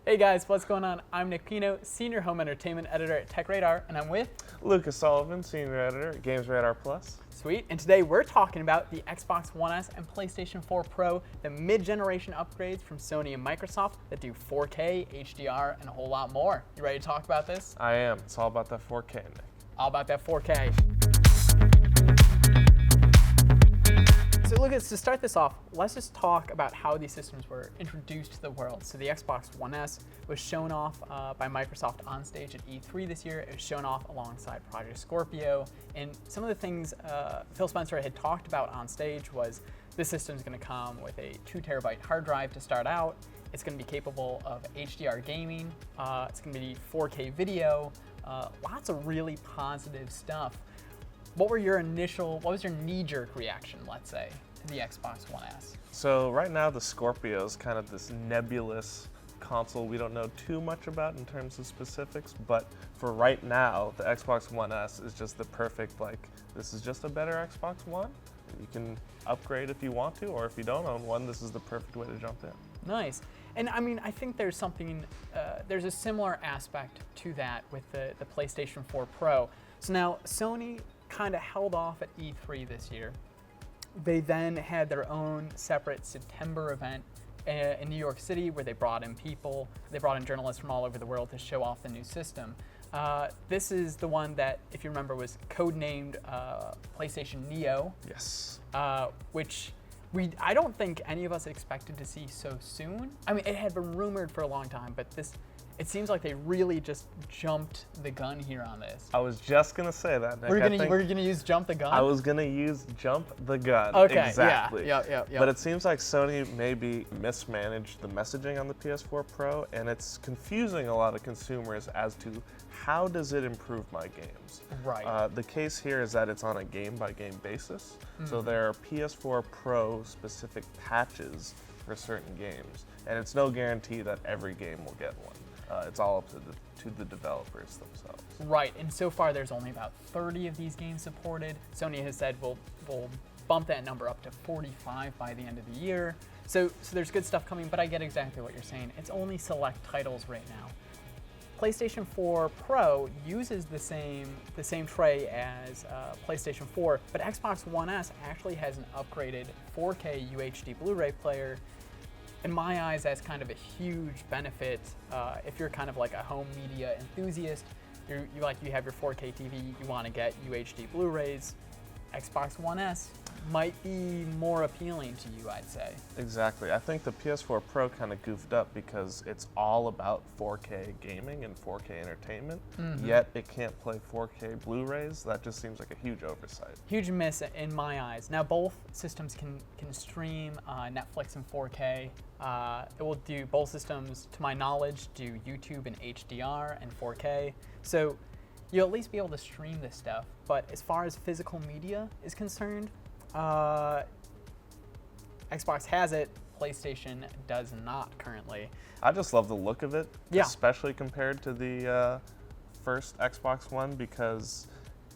Hey guys, what's going on? I'm Nick Pino, Senior Home Entertainment Editor at TechRadar, and I'm with Lucas Sullivan, Senior Editor at GamesRadar Plus. Sweet, and today we're talking about the Xbox One S and PlayStation 4 Pro, the mid-generation upgrades from Sony and Microsoft that do 4K, HDR, and a whole lot more. You ready to talk about this? I am. It's all about that 4K, Nick. All about that 4K. So Lucas, to start this off, let's just talk about how these systems were introduced to the world. So the Xbox One S was shown off by Microsoft on stage at E3 this year. It was shown off alongside Project Scorpio. And some of the things Phil Spencer had talked about on stage was this system is going to come with a 2 terabyte hard drive to start out. It's going to be capable of HDR gaming. It's going to be 4K video. Lots of really positive stuff. What was your knee-jerk reaction, let's say, to the Xbox One S? So right now the Scorpio is kind of this nebulous console we don't know too much about in terms of specifics, but for right now, the Xbox One S is just the perfect, this is just a better Xbox One. You can upgrade if you want to, or if you don't own one, this is the perfect way to jump in. Nice. And I mean, I think there's there's a similar aspect to that with the PlayStation 4 Pro. So now Sony kind of held off at E3 this year. They then had their own separate September event in New York City where they brought in journalists from all over the world to show off the new system. This is the one that, if you remember, was codenamed PlayStation Neo. Yes. Which I don't think any of us expected to see so soon. I mean, it had been rumored for a long time, but it seems like they really just jumped the gun here on this. I was just going to say that, Nick. We're going to use jump the gun? I was going to use jump the gun. Okay, exactly. Yeah. But it seems like Sony maybe mismanaged the messaging on the PS4 Pro, and it's confusing a lot of consumers as to how does it improve my games. Right. The case here is that it's on a game-by-game basis, so there are PS4 Pro specific patches for certain games, and it's no guarantee that every game will get one. It's all up to the developers themselves. Right, and so far there's only about 30 of these games supported. Sony has said we'll bump that number up to 45 by the end of the year. So there's good stuff coming, but I get exactly what you're saying. It's only select titles right now. PlayStation 4 Pro uses the same tray as PlayStation 4, but Xbox One S actually has an upgraded 4K UHD Blu-ray player. In my eyes, that's kind of a huge benefit if you're kind of like a home media enthusiast. You have your 4K TV, you want to get UHD Blu-rays. Xbox One S might be more appealing to you, I'd say. Exactly. I think the PS4 Pro kind of goofed up because it's all about 4K gaming and 4K entertainment, yet it can't play 4K Blu-rays. That just seems like a huge oversight. Huge miss in my eyes. Now both systems can stream Netflix in 4K. Both systems, to my knowledge, do YouTube in HDR and 4K. So you'll at least be able to stream this stuff. But as far as physical media is concerned, Xbox has it, PlayStation does not currently. I just love the look of it, yeah. Especially compared to the first Xbox One, because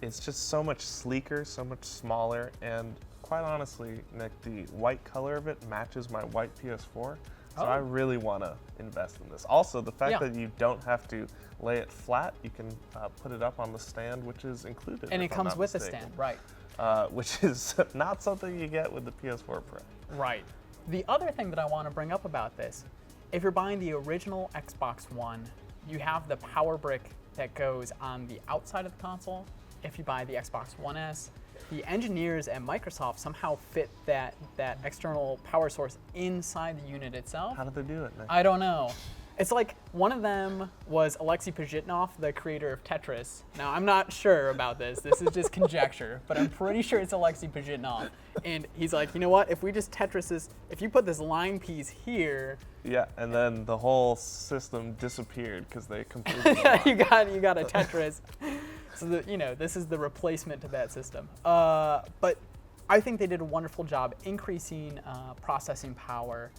it's just so much sleeker, so much smaller, and quite honestly, Nick, the white color of it matches my white PS4, so I really want to invest in this. Also, the fact that you don't have to lay it flat, you can put it up on the stand, which is included. And it comes with the stand, right. Which is not something you get with the PS4 Pro. Right. The other thing that I want to bring up about this, if you're buying the original Xbox One, you have the power brick that goes on the outside of the console. If you buy the Xbox One S, the engineers at Microsoft somehow fit that external power source inside the unit itself. How did they do it, Nick? I don't know. It's like one of them was Alexei Pajitnov, the creator of Tetris. Now, I'm not sure about this. This is just conjecture, but I'm pretty sure it's Alexei Pajitnov. And he's like, you know what? If we just Tetris this, if you put this line piece here. Yeah, and then the whole system disappeared because they completely. Yeah, you got a Tetris. So this is the replacement to that system. But I think they did a wonderful job increasing processing power,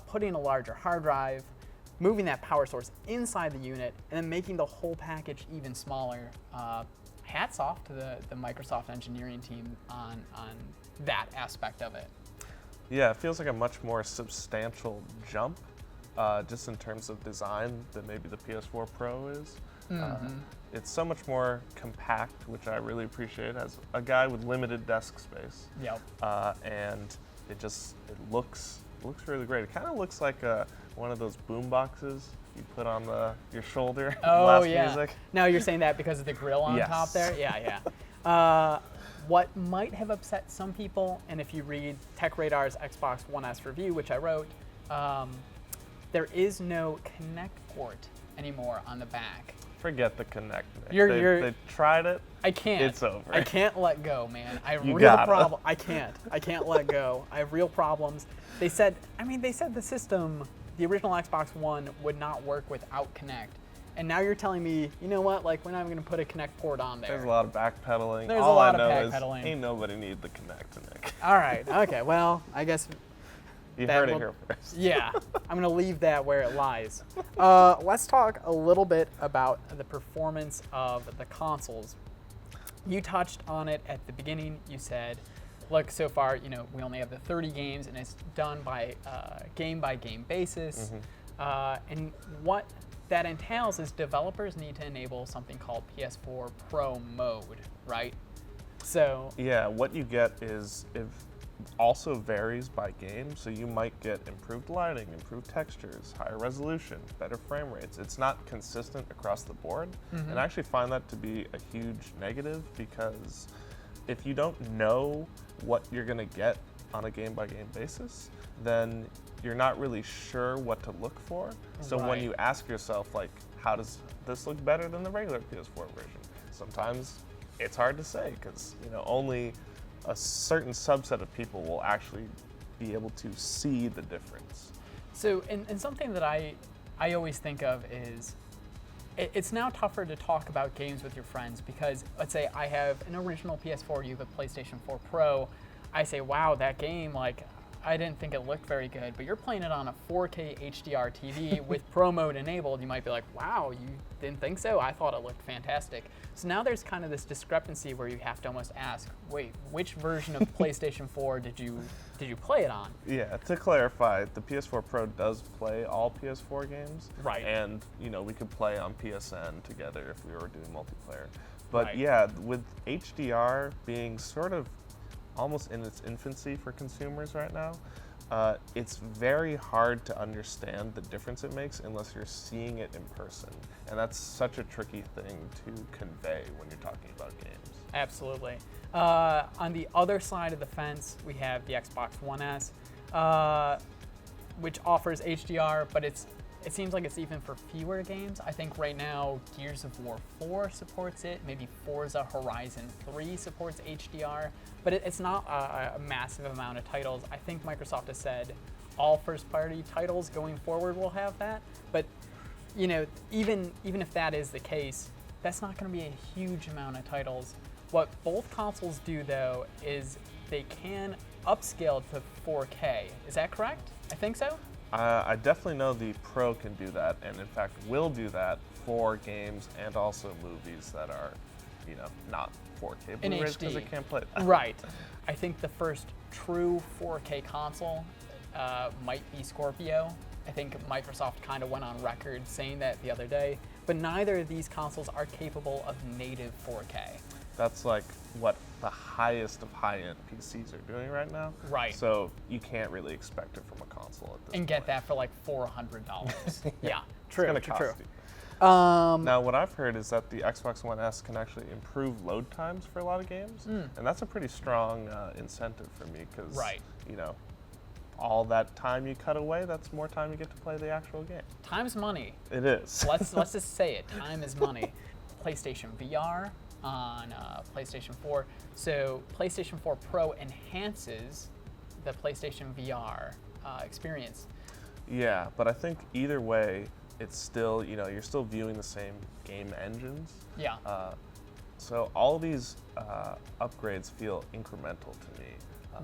putting a larger hard drive, moving that power source inside the unit, and then making the whole package even smaller. Hats off to the Microsoft engineering team on that aspect of it. Yeah, it feels like a much more substantial jump just in terms of design than maybe the PS4 Pro is. It's so much more compact, which I really appreciate as a guy with limited desk space. Yep. And it looks really great. It kind of looks like one of those boom boxes you put on your shoulder. Oh, blast yeah. music. Now you're saying that because of the grill on Yes. top there? Yeah. What might have upset some people, and if you read TechRadar's Xbox One S review, which I wrote, there is no Connect port anymore on the back. Forget the Connect. They tried it. I can't. It's over. I can't let go, man. I have You real gotta. problem. I can't let go. I have real problems. They said the system, the original Xbox One, would not work without Connect. And now you're telling me, you know what? Like, we're not even going to put a Connect port on there. There's a lot of backpedaling. There's All a lot I of know is backpedaling. ain't nobody need the Connect, Nick. All right. Okay. Well, I guess. You That heard it will- here first. Yeah, I'm gonna leave that where it lies. Let's talk a little bit about the performance of the consoles. You touched on it at the beginning. You said, look, so far, we only have the 30 games, and it's done by game-by-game basis. And what that entails is developers need to enable something called PS4 Pro mode, right? So Yeah, what you get is also varies by game, so you might get improved lighting, improved textures, higher resolution, better frame rates. It's not consistent across the board, and I actually find that to be a huge negative, because if you don't know what you're going to get on a game-by-game basis, then you're not really sure what to look for. So when Right. you ask yourself, like, how does this look better than the regular PS4 version? Sometimes it's hard to say, because only a certain subset of people will actually be able to see the difference. So, and something that I always think of is, it's now tougher to talk about games with your friends, because let's say I have an original PS4, you have a PlayStation 4 Pro. I say, wow, that game, like, I didn't think it looked very good, but you're playing it on a 4K HDR TV with Pro mode enabled. You might be like, wow, you didn't think so? I thought it looked fantastic. So now there's kind of this discrepancy where you have to almost ask, wait, which version of PlayStation 4 did you play it on? Yeah, to clarify, the PS4 Pro does play all PS4 games. Right. And, we could play on PSN together if we were doing multiplayer. But Right. yeah, with HDR being sort of almost in its infancy for consumers right now, it's very hard to understand the difference it makes unless you're seeing it in person. And that's such a tricky thing to convey when you're talking about games. Absolutely. On the other side of the fence, we have the Xbox One S, which offers HDR, but it seems like it's even for fewer games. I think right now Gears of War 4 supports it, maybe Forza Horizon 3 supports HDR, but it's not a massive amount of titles. I think Microsoft has said all first-party titles going forward will have that, but even if that is the case, that's not going to be a huge amount of titles. What both consoles do, though, is they can upscale to 4K. Is that correct? I think so. I definitely know the Pro can do that, and in fact will do that for games and also movies that are, not 4K In Blu-rays, because HD. it can't play that. Right. I think the first true 4K console might be Scorpio. I think Microsoft kind of went on record saying that the other day, but neither of these consoles are capable of native 4K. That's like what the highest of high-end PCs are doing right now. Right. So you can't really expect it from a console at this And point. get that for like $400. Yeah, true, It's gonna true, cost true. you. Now, what I've heard is that the Xbox One S can actually improve load times for a lot of games, and that's a pretty strong incentive for me, because Right. all that time you cut away, that's more time you get to play the actual game. Time's money. It is. Let's just say it. Time is money. PlayStation VR on PlayStation 4. So PlayStation 4 Pro enhances the PlayStation VR experience. Yeah, but I think either way, it's still, you're still viewing the same game engines. Yeah. So all these upgrades feel incremental to me.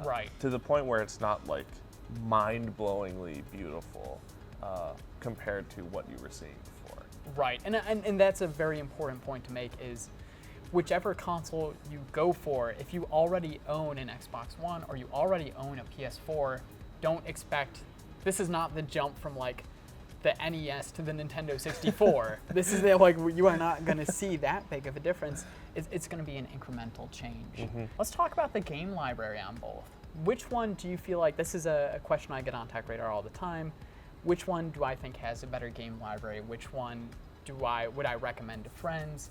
Right. To the point where it's not like mind-blowingly beautiful compared to what you were seeing before. Right, and that's a very important point to make, is whichever console you go for, if you already own an Xbox One or you already own a PS4, don't expect, this is not the jump from like the NES to the Nintendo 64. This is like you are not going to see that big of a difference. It's going to be an incremental change. Let's talk about the game library on both. Which one do you feel like, this is a question I get on TechRadar all the time, which one do I think has a better game library? Which one would I recommend to friends?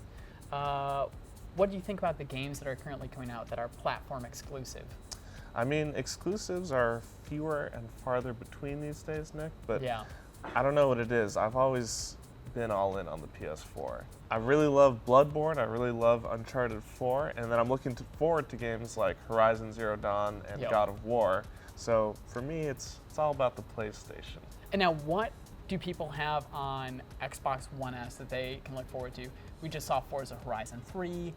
What do you think about the games that are currently coming out that are platform exclusive? I mean, exclusives are fewer and farther between these days, Nick, but Yeah. I don't know what it is. I've always been all in on the PS4. I really love Bloodborne, I really love Uncharted 4, and then I'm looking forward to games like Horizon Zero Dawn and Yep. God of War. So for me, it's all about the PlayStation. And now what do people have on Xbox One S that they can look forward to? We just saw Forza Horizon 3.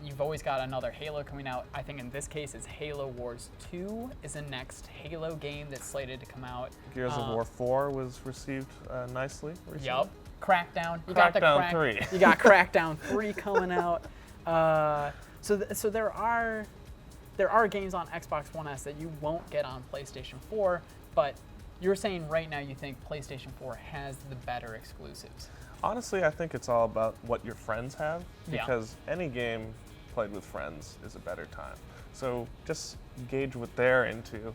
You've always got another Halo coming out. I think in this case it's Halo Wars 2 is the next Halo game that's slated to come out. Gears of War 4 was received nicely recently. Yup. Crackdown. Crackdown 3. You got Crackdown 3 coming out. So there are games on Xbox One S that you won't get on PlayStation 4, but you're saying right now you think PlayStation 4 has the better exclusives. Honestly, I think it's all about what your friends have, Yeah. because any game played with friends is a better time. So just gauge what they're into,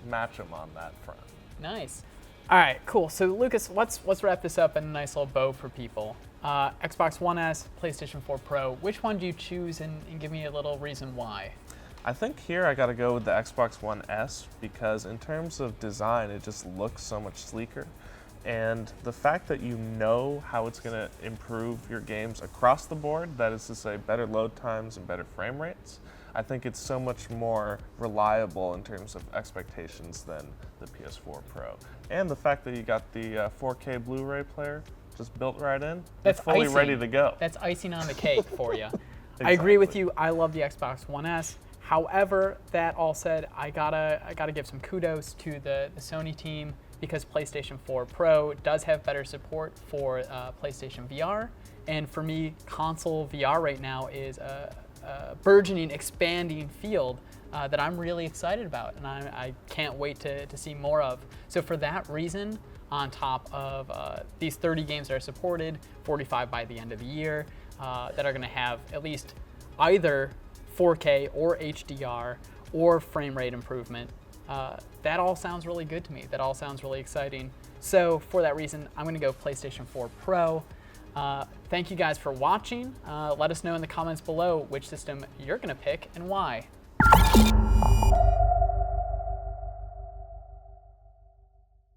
match them on that front. Nice. All right, cool. So Lucas, let's wrap this up in a nice little bow for people. Xbox One S, PlayStation 4 Pro. Which one do you choose, and give me a little reason why? I think here I gotta go with the Xbox One S, because in terms of design, it just looks so much sleeker. And the fact that you know how it's gonna improve your games across the board, that is to say better load times and better frame rates, I think it's so much more reliable in terms of expectations than the PS4 Pro. And the fact that you got the 4K Blu-ray player just built right in, That's it's fully icing. ready to go. That's icing on the cake for you. I agree with you. I love the Xbox One S. However, that all said, I gotta give some kudos to the Sony team, because PlayStation 4 Pro does have better support for PlayStation VR. And for me, console VR right now is a burgeoning, expanding field that I'm really excited about, and I can't wait to see more of. So for that reason, on top of these 30 games that are supported, 45 by the end of the year, that are gonna have at least either 4K or HDR or frame rate improvement, that all sounds really good to me. That all sounds really exciting. So for that reason, I'm gonna go PlayStation 4 Pro. Thank you guys for watching. Let us know in the comments below which system you're gonna pick and why.